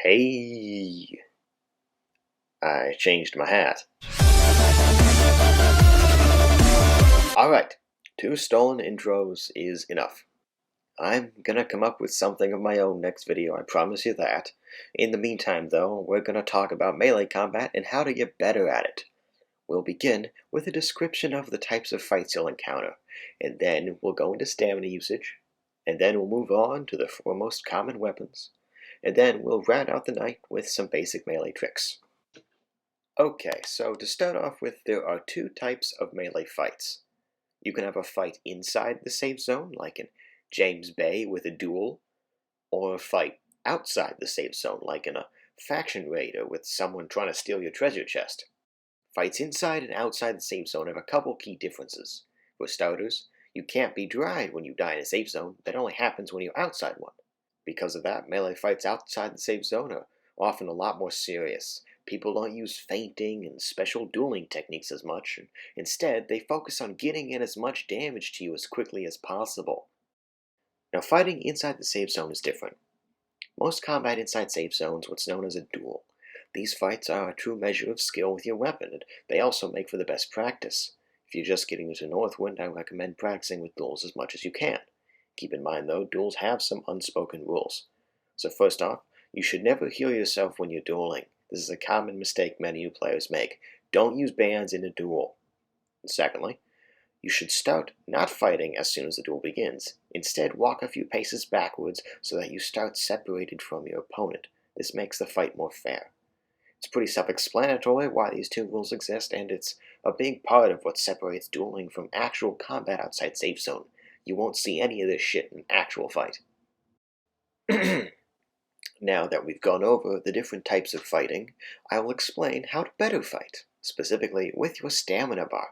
Hey, I changed my hat. Alright, 2 stolen intros is enough. I'm gonna come up with something of my own next video, I promise you that. In the meantime, though, we're gonna talk about melee combat and how to get better at it. We'll begin with a description of the types of fights you'll encounter, and then we'll go into stamina usage, and then we'll move on to the 4 most common weapons, and then we'll round out the night with some basic melee tricks. Okay, so to start off with, there are 2 types of melee fights. You can have a fight inside the safe zone, like in James Bay with a duel, or a fight outside the safe zone, like in a faction raid or with someone trying to steal your treasure chest. Fights inside and outside the safe zone have a couple key differences. For starters, you can't be dried when you die in a safe zone. That only happens when you're outside one. Because of that, melee fights outside the safe zone are often a lot more serious. People don't use feinting and special dueling techniques as much. Instead, they focus on getting in as much damage to you as quickly as possible. Now, fighting inside the safe zone is different. Most combat inside safe zones is what's known as a duel. These fights are a true measure of skill with your weapon, and they also make for the best practice. If you're just getting into Northwind, I recommend practicing with duels as much as you can. Keep in mind, though, duels have some unspoken rules. So first off, you should never heal yourself when you're dueling. This is a common mistake many new players make. Don't use bands in a duel. And secondly, you should start not fighting as soon as the duel begins. Instead, walk a few paces backwards so that you start separated from your opponent. This makes the fight more fair. It's pretty self-explanatory why these 2 rules exist, and it's a big part of what separates dueling from actual combat outside safe zone. You won't see any of this shit in an actual fight. Now that we've gone over the different types of fighting, I will explain how to better fight, specifically with your stamina bar.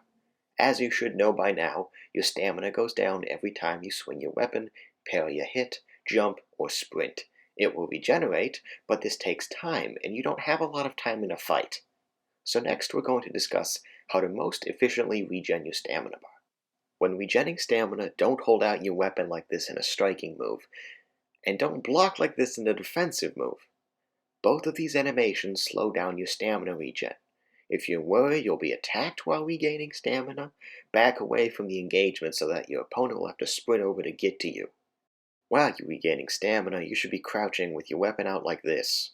As you should know by now, your stamina goes down every time you swing your weapon, parry a hit, jump, or sprint. It will regenerate, but this takes time, and you don't have a lot of time in a fight. So next we're going to discuss how to most efficiently regen your stamina bar. When regenning stamina, don't hold out your weapon like this in a striking move, and don't block like this in a defensive move. Both of these animations slow down your stamina regen. If you're worried you'll be attacked while regaining stamina, back away from the engagement so that your opponent will have to sprint over to get to you. While you're regaining stamina, you should be crouching with your weapon out like this.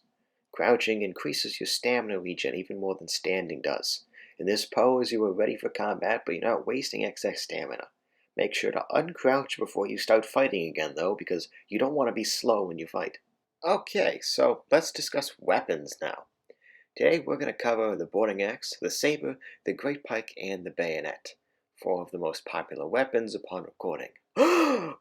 Crouching increases your stamina regen even more than standing does. In this pose, you are ready for combat, but you're not wasting excess stamina. Make sure to uncrouch before you start fighting again, though, because you don't want to be slow when you fight. Okay, so let's discuss weapons now. Today we're going to cover the boarding axe, the saber, the great pike, and the bayonet. 4 of the most popular weapons upon recording.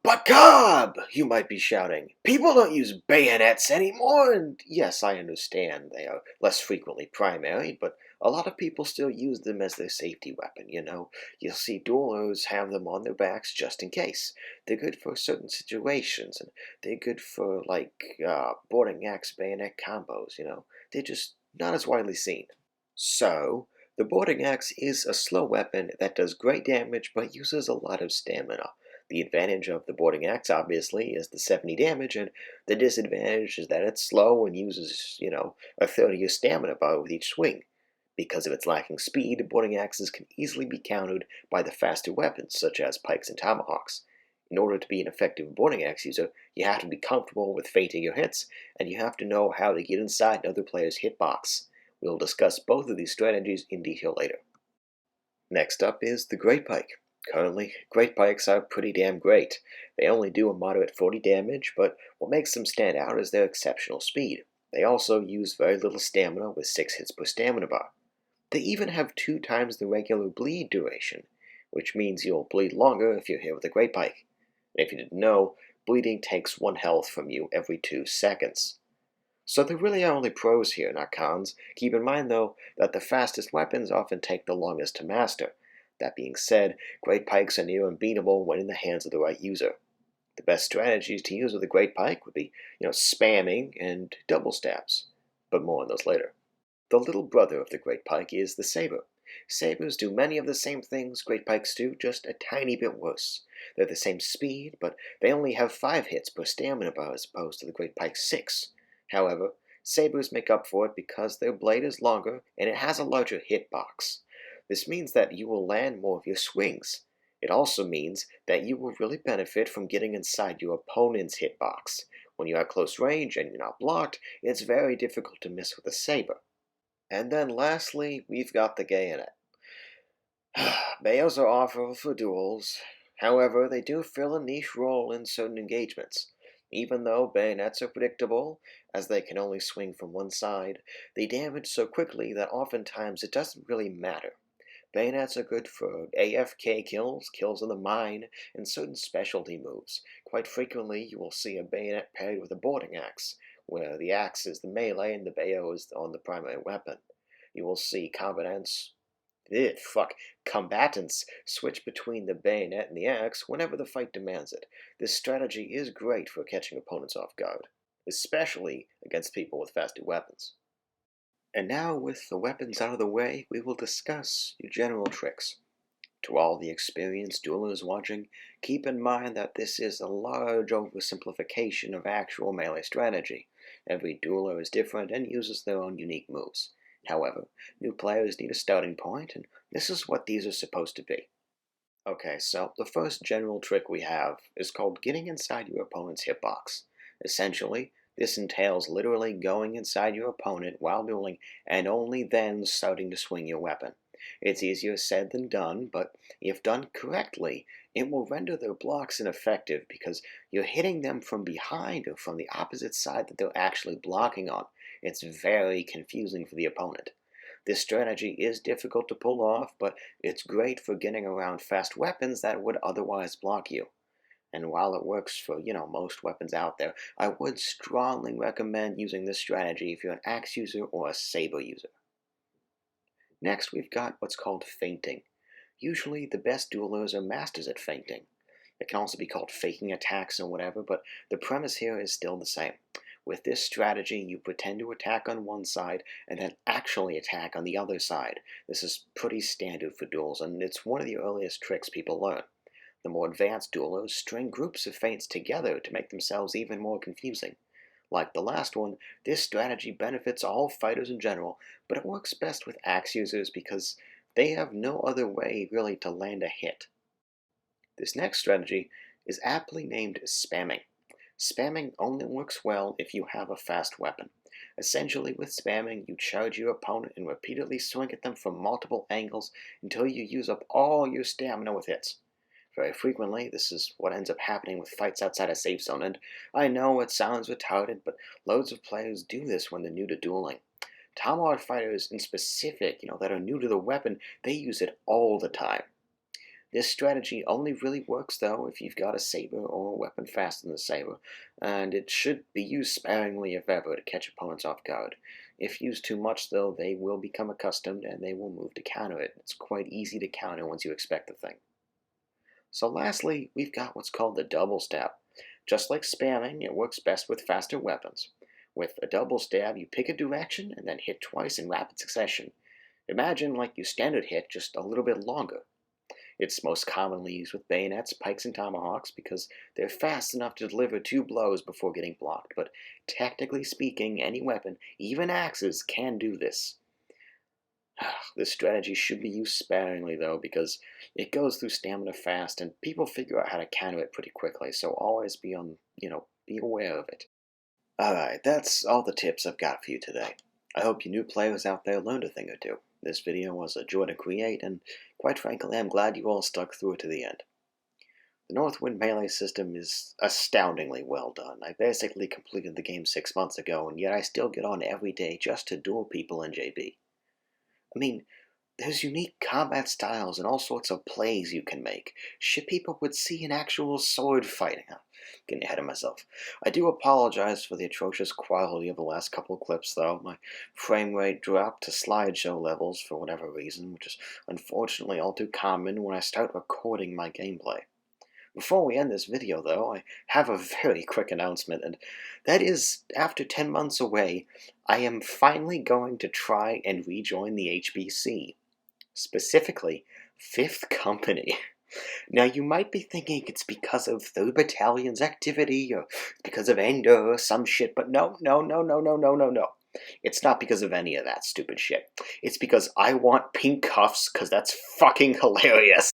But Cobb! You might be shouting. People don't use bayonets anymore, and yes, I understand they are less frequently primary, but a lot of people still use them as their safety weapon, you know. You'll see duelers have them on their backs just in case. They're good for certain situations, and they're good for, boarding axe bayonet combos, you know. They're just not as widely seen. So, the boarding axe is a slow weapon that does great damage but uses a lot of stamina. The advantage of the boarding axe, obviously, is the 70 damage, and the disadvantage is that it's slow and uses, a third of your stamina bar with each swing. Because of its lacking speed, boarding axes can easily be countered by the faster weapons, such as pikes and tomahawks. In order to be an effective boarding axe user, you have to be comfortable with feinting your hits, and you have to know how to get inside another player's hitbox. We'll discuss both of these strategies in detail later. Next up is the great pike. Currently, great pikes are pretty damn great. They only do a moderate 40 damage, but what makes them stand out is their exceptional speed. They also use very little stamina with 6 hits per stamina bar. They even have 2 times the regular bleed duration, which means you'll bleed longer if you're hit with a great pike. And if you didn't know, bleeding takes 1 health from you every 2 seconds. So there really are only pros here, not cons. Keep in mind, though, that the fastest weapons often take the longest to master. That being said, great pikes are near unbeatable when in the hands of the right user. The best strategies to use with a great pike would be, spamming and double stabs. But more on those later. The little brother of the great pike is the saber. Sabers do many of the same things great pikes do, just a tiny bit worse. They're the same speed, but they only have 5 hits per stamina bar as opposed to the great pike's 6. However, Sabers make up for it because their blade is longer and it has a larger hitbox. This means that you will land more of your swings. It also means that you will really benefit from getting inside your opponent's hitbox. When you're at close range and you're not blocked, it's very difficult to miss with a saber. And then lastly, we've got the bayonet. Bayos are awful for duels. However, they do fill a niche role in certain engagements. Even though bayonets are predictable, as they can only swing from one side, they damage so quickly that oftentimes it doesn't really matter. Bayonets are good for AFK kills, kills in the mine, and certain specialty moves. Quite frequently, you will see a bayonet paired with a boarding axe, where the axe is the melee and the bayo is on the primary weapon. You will see combatants switch between the bayonet and the axe whenever the fight demands it. This strategy is great for catching opponents off guard, especially against people with faster weapons. And now, with the weapons out of the way, we will discuss your general tricks. To all the experienced duelers watching, keep in mind that this is a large oversimplification of actual melee strategy. Every dueler is different and uses their own unique moves. However, new players need a starting point, and this is what these are supposed to be. Okay, so the first general trick we have is called getting inside your opponent's hitbox. Essentially, this entails literally going inside your opponent while dueling and only then starting to swing your weapon. It's easier said than done, but if done correctly, it will render their blocks ineffective because you're hitting them from behind or from the opposite side that they're actually blocking on. It's very confusing for the opponent. This strategy is difficult to pull off, but it's great for getting around fast weapons that would otherwise block you. And while it works for, most weapons out there, I would strongly recommend using this strategy if you're an axe user or a saber user. Next, we've got what's called feinting. Usually, the best duelers are masters at feinting. It can also be called faking attacks or whatever, but the premise here is still the same. With this strategy, you pretend to attack on one side and then actually attack on the other side. This is pretty standard for duels, and it's one of the earliest tricks people learn. The more advanced duelers string groups of feints together to make themselves even more confusing. Like the last one, this strategy benefits all fighters in general, but it works best with axe users because they have no other way really to land a hit. This next strategy is aptly named spamming. Spamming only works well if you have a fast weapon. Essentially, with spamming, you charge your opponent and repeatedly swing at them from multiple angles until you use up all your stamina with hits. Very frequently, this is what ends up happening with fights outside a safe zone, and I know it sounds retarded, but loads of players do this when they're new to dueling. Tomahawk fighters in specific, that are new to the weapon, they use it all the time. This strategy only really works though if you've got a saber or a weapon faster than the saber, and it should be used sparingly if ever to catch opponents off guard. If used too much though, they will become accustomed and they will move to counter it. It's quite easy to counter once you expect the thing. So lastly, we've got what's called the double stab. Just like spamming, it works best with faster weapons. With a double stab, you pick a direction and then hit twice in rapid succession. Imagine like your standard hit, just a little bit longer. It's most commonly used with bayonets, pikes, and tomahawks because they're fast enough to deliver 2 blows before getting blocked, but technically speaking, any weapon, even axes, can do this. This strategy should be used sparingly though because it goes through stamina fast and people figure out how to counter it pretty quickly, so always be aware of it. Alright, that's all the tips I've got for you today. I hope you new players out there learned a thing or two. This video was a joy to create, and quite frankly, I'm glad you all stuck through it to the end. The Northwind melee system is astoundingly well done. I basically completed the game 6 months ago, and yet I still get on every day just to duel people in JB. I mean, there's unique combat styles and all sorts of plays you can make. Shit people would see in actual sword fighting. I'm getting ahead of myself. I do apologize for the atrocious quality of the last couple of clips, though. My frame rate dropped to slideshow levels for whatever reason, which is unfortunately all too common when I start recording my gameplay. Before we end this video, though, I have a very quick announcement, and that is, after 10 months away, I am finally going to try and rejoin the HBC. Specifically, 5th Company. Now, you might be thinking it's because of the battalion's activity, or because of anger, or some shit, but no, no, no, no, no, no, no, no. It's not because of any of that stupid shit. It's because I want pink cuffs, because that's fucking hilarious.